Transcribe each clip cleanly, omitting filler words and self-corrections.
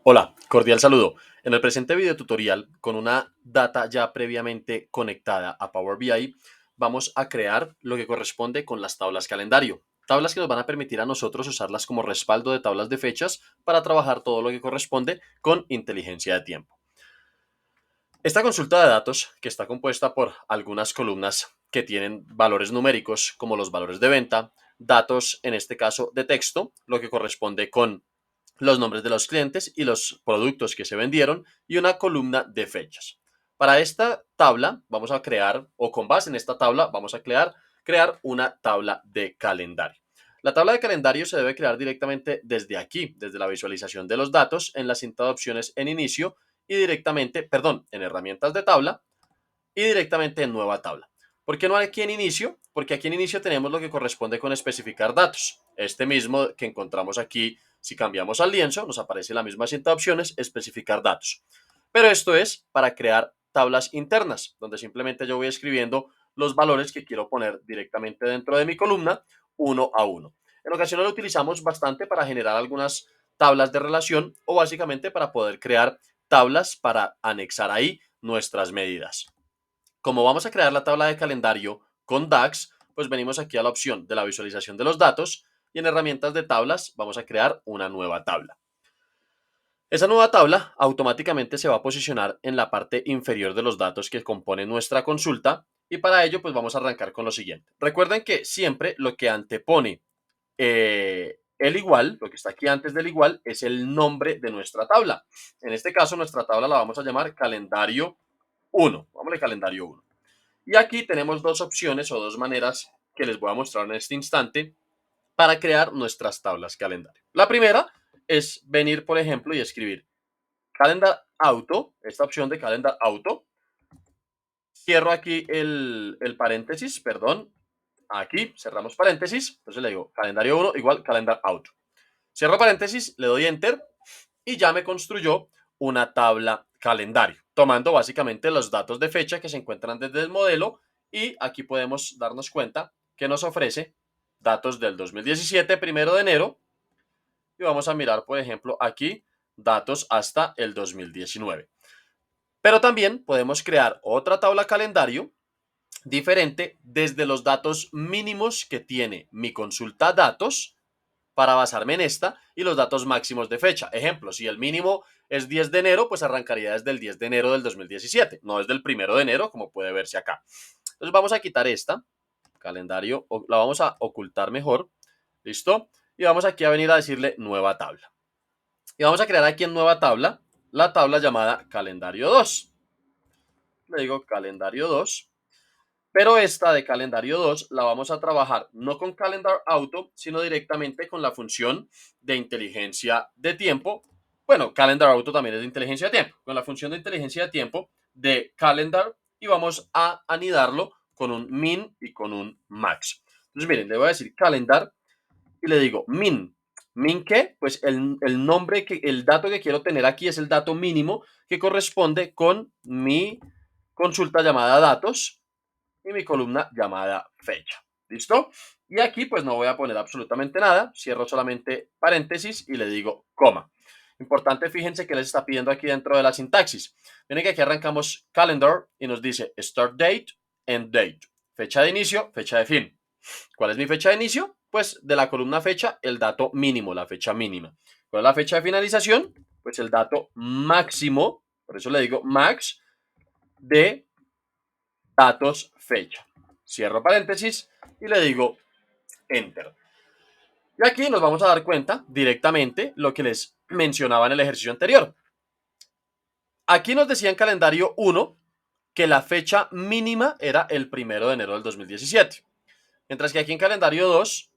Hola, cordial saludo. En el presente video tutorial, con una data ya previamente conectada a Power BI, vamos a crear lo que corresponde con las tablas calendario. Tablas que nos van a permitir a nosotros usarlas como respaldo de tablas de fechas para trabajar todo lo que corresponde con inteligencia de tiempo. Esta consulta de datos, que está compuesta por algunas columnas que tienen valores numéricos, como los valores de venta, datos, en este caso, de texto, lo que corresponde con los nombres de los clientes y los productos que se vendieron y una columna de fechas. Para esta tabla vamos a crear, o con base en esta tabla, vamos a crear una tabla de calendario. La tabla de calendario se debe crear directamente desde aquí, desde la visualización de los datos en la cinta de opciones en inicio y directamente, perdón, en herramientas de tabla y directamente en nueva tabla. ¿Por qué no aquí en inicio? Porque aquí en inicio tenemos lo que corresponde con especificar datos. Este mismo que encontramos aquí, si cambiamos al lienzo, nos aparece la misma cinta de opciones, especificar datos. Pero esto es para crear tablas internas, donde simplemente yo voy escribiendo los valores que quiero poner directamente dentro de mi columna, uno a uno. En ocasiones lo utilizamos bastante para generar algunas tablas de relación o básicamente para poder crear tablas para anexar ahí nuestras medidas. Como vamos a crear la tabla de calendario con DAX, pues venimos aquí a la opción de la visualización de los datos y en herramientas de tablas vamos a crear una nueva tabla. Esa nueva tabla automáticamente se va a posicionar en la parte inferior de los datos que componen nuestra consulta y para ello pues vamos a arrancar con lo siguiente. Recuerden que siempre lo que antepone el igual, lo que está aquí antes del igual, es el nombre de nuestra tabla. En este caso nuestra tabla la vamos a llamar calendario 1. Vamos a calendario 1. Y aquí tenemos dos opciones o dos maneras que les voy a mostrar en este instante para crear nuestras tablas calendario. La primera es venir, por ejemplo, y escribir Calendar Auto, esta opción de Calendar Auto. Cierro aquí el paréntesis, perdón. Aquí cerramos paréntesis. Entonces le digo calendario 1 igual Calendar Auto. Cierro paréntesis, le doy Enter y ya me construyó una tabla calendario, tomando básicamente los datos de fecha que se encuentran desde el modelo y aquí podemos darnos cuenta que nos ofrece datos del 2017, primero de enero, y vamos a mirar, por ejemplo, aquí datos hasta el 2019. Pero también podemos crear otra tabla calendario diferente desde los datos mínimos que tiene mi consulta datos para basarme en esta y los datos máximos de fecha. Ejemplo, si el mínimo es 10 de enero, pues arrancaría desde el 10 de enero del 2017, no desde el 1 de enero, como puede verse acá. Entonces vamos a quitar esta, calendario, la vamos a ocultar mejor, ¿listo? Y vamos aquí a venir a decirle nueva tabla. Y vamos a crear aquí en nueva tabla, la tabla llamada calendario 2. Le digo calendario 2. Pero esta de calendario 2 la vamos a trabajar no con Calendar Auto, sino directamente con la función de inteligencia de tiempo. Bueno, Calendar Auto también es de inteligencia de tiempo. Con la función de inteligencia de tiempo de Calendar y vamos a anidarlo con un min y con un max. Entonces, miren, le voy a decir Calendar y le digo min. ¿Min qué? Pues el nombre, el dato que quiero tener aquí es el dato mínimo que corresponde con mi consulta llamada datos y mi columna llamada fecha. ¿Listo? Y aquí pues no voy a poner absolutamente nada, cierro solamente paréntesis y le digo coma. Importante, fíjense que les está pidiendo aquí dentro de la sintaxis. Miren que aquí arrancamos calendar y nos dice start date, end date. Fecha de inicio, fecha de fin. ¿Cuál es mi fecha de inicio? Pues de la columna fecha, el dato mínimo, la fecha mínima. ¿Cuál es la fecha de finalización? Pues el dato máximo, por eso le digo max, de datos fecha. Cierro paréntesis y le digo enter. Y aquí nos vamos a dar cuenta directamente lo que les mencionaba en el ejercicio anterior. Aquí nos decía en calendario 1 que la fecha mínima era el 1 de enero del 2017. Mientras que aquí en calendario 2,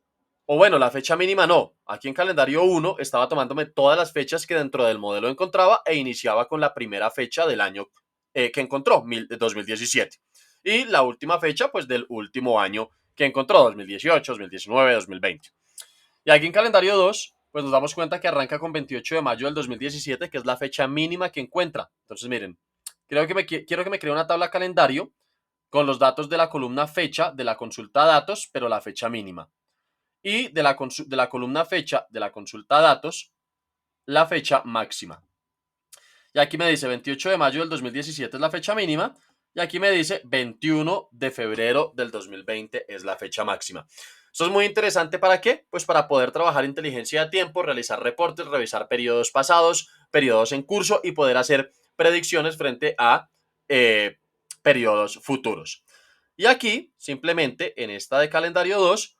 o bueno, la fecha mínima no. Aquí en calendario 1 estaba tomándome todas las fechas que dentro del modelo encontraba e iniciaba con la primera fecha del año que encontró, 2017. Y la última fecha, pues del último año que encontró, 2018, 2019, 2020. Y aquí en calendario 2, pues nos damos cuenta que arranca con 28 de mayo del 2017, que es la fecha mínima que encuentra. Entonces, miren, quiero que me cree una tabla calendario con los datos de la columna fecha de la consulta datos, pero la fecha mínima. Y de la columna fecha de la consulta datos, la fecha máxima. Y aquí me dice 28 de mayo del 2017 es la fecha mínima. Y aquí me dice 21 de febrero del 2020 es la fecha máxima. Esto es muy interesante. ¿Para qué? Pues para poder trabajar inteligencia de tiempo, realizar reportes, revisar periodos pasados, periodos en curso y poder hacer predicciones frente a periodos futuros. Y aquí, simplemente en esta de calendario 2,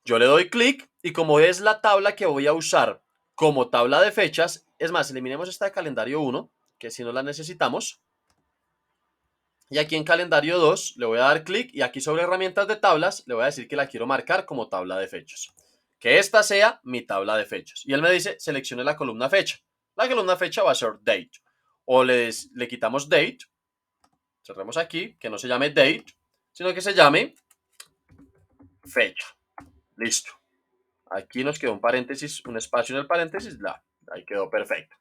yo le doy clic y como es la tabla que voy a usar como tabla de fechas, es más, eliminemos esta de calendario 1, que si no la necesitamos. Y aquí en calendario 2 le voy a dar clic y aquí sobre herramientas de tablas le voy a decir que la quiero marcar como tabla de fechas. Que esta sea mi tabla de fechas. Y él me dice, seleccione la columna fecha. La columna fecha va a ser date. O le quitamos date. Cerremos aquí, que no se llame date, sino que se llame fecha. Listo. Aquí nos quedó un paréntesis, un espacio en el paréntesis, ahí quedó perfecto.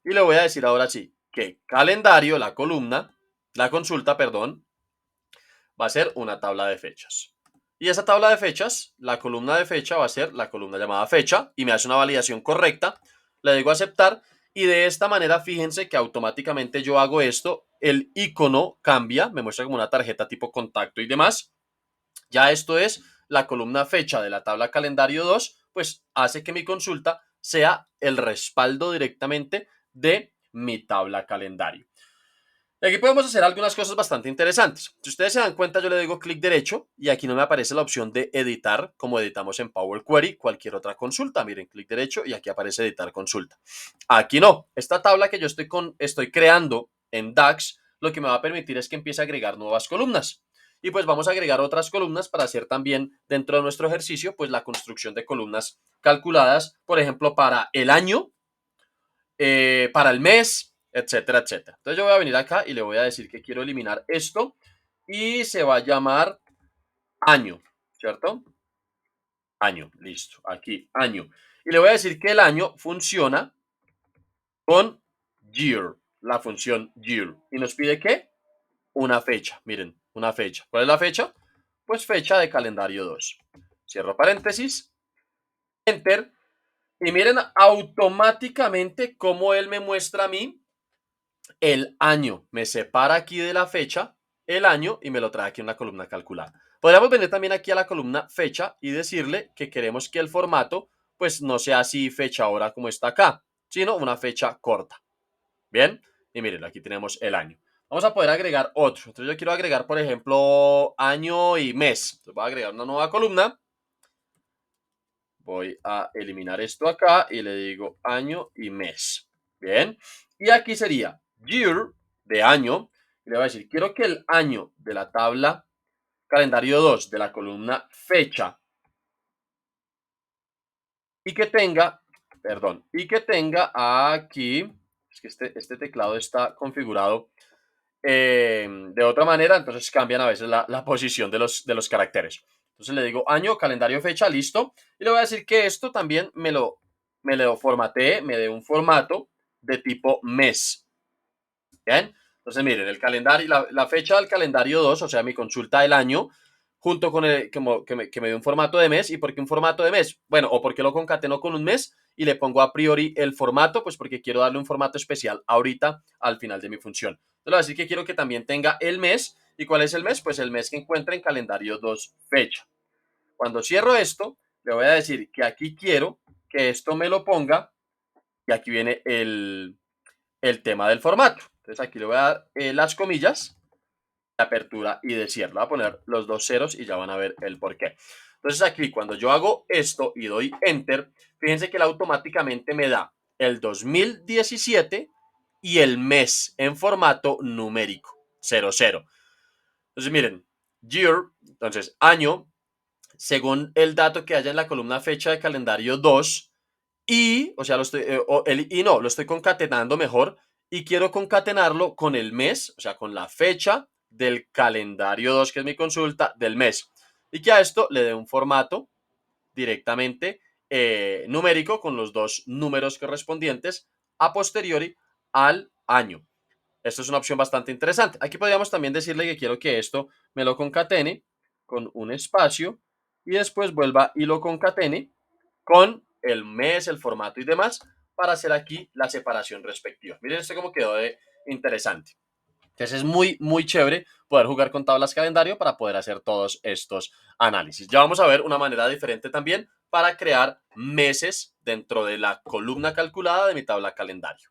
Y le voy a decir ahora sí que calendario, la columna, la consulta, perdón, va a ser una tabla de fechas. Y esa tabla de fechas, la columna de fecha va a ser la columna llamada fecha y me hace una validación correcta. Le digo aceptar y de esta manera fíjense que automáticamente yo hago esto, el icono cambia, me muestra como una tarjeta tipo contacto y demás. Ya esto es la columna fecha de la tabla calendario 2, pues hace que mi consulta sea el respaldo directamente de mi tabla calendario. Y aquí podemos hacer algunas cosas bastante interesantes. Si ustedes se dan cuenta, yo le digo clic derecho y aquí no me aparece la opción de editar, como editamos en Power Query, cualquier otra consulta. Miren, clic derecho y aquí aparece editar consulta. Aquí no. Esta tabla que yo estoy creando en DAX, lo que me va a permitir es que empiece a agregar nuevas columnas. Y pues vamos a agregar otras columnas para hacer también dentro de nuestro ejercicio, pues la construcción de columnas calculadas, por ejemplo, para el año, para el mes, etcétera, etcétera. Entonces yo voy a venir acá y le voy a decir que quiero eliminar esto y se va a llamar año, ¿cierto? Año, listo, aquí, año. Y le voy a decir que el año funciona con year, la función year. ¿Y nos pide qué? Una fecha, miren, una fecha. ¿Cuál es la fecha? Pues fecha de calendario 2. Cierro paréntesis, enter, y miren automáticamente cómo él me muestra a mí el año. Me separa aquí de la fecha el año y me lo trae aquí en una columna calculada. Podríamos venir también aquí a la columna fecha y decirle que queremos que el formato pues no sea así fecha hora como está acá, sino una fecha corta. Bien, y miren, aquí tenemos el año. Vamos a poder agregar otro. Entonces yo quiero agregar, por ejemplo, año y mes. Entonces voy a agregar una nueva columna. Voy a eliminar esto acá y le digo año y mes. Bien, y aquí sería year de año. Y le voy a decir, quiero que el año de la tabla calendario 2 de la columna fecha y que tenga, perdón, y que tenga aquí, es que este teclado está configurado de otra manera, entonces cambian a veces la posición de los caracteres. Entonces le digo año, calendario, fecha, listo. Y le voy a decir que esto también me lo formatee, me dé un formato de tipo mes. Bien, entonces miren, el calendario, la fecha del calendario 2, o sea, mi consulta del año, junto con el que me dé un formato de mes. ¿Y por qué un formato de mes? Bueno, o porque lo concateno con un mes y le pongo a priori el formato, pues porque quiero darle un formato especial ahorita al final de mi función. Entonces le voy a decir que quiero que también tenga el mes. ¿Y cuál es el mes? Pues el mes que encuentra en calendario 2 fecha. Cuando cierro esto, le voy a decir que aquí quiero que esto me lo ponga y aquí viene el tema del formato. Entonces aquí le voy a dar las comillas de apertura y de cierre. Le voy a poner los dos ceros y ya van a ver el por qué. Entonces aquí cuando yo hago esto y doy enter, fíjense que él automáticamente me da el 2017 y el mes en formato numérico, 00. Entonces miren, year, entonces año, según el dato que haya en la columna fecha de calendario 2 y, o sea, lo estoy concatenando mejor y quiero concatenarlo con el mes, o sea, con la fecha del calendario 2 que es mi consulta, del mes. Y que a esto le dé un formato directamente numérico con los dos números correspondientes a posteriori al año. Esto es una opción bastante interesante. Aquí podríamos también decirle que quiero que esto me lo concatene con un espacio y después vuelva y lo concatene con el mes, el formato y demás para hacer aquí la separación respectiva. Miren esto cómo quedó de interesante. Entonces es muy, muy chévere poder jugar con tablas calendario para poder hacer todos estos análisis. Ya vamos a ver una manera diferente también para crear meses dentro de la columna calculada de mi tabla calendario.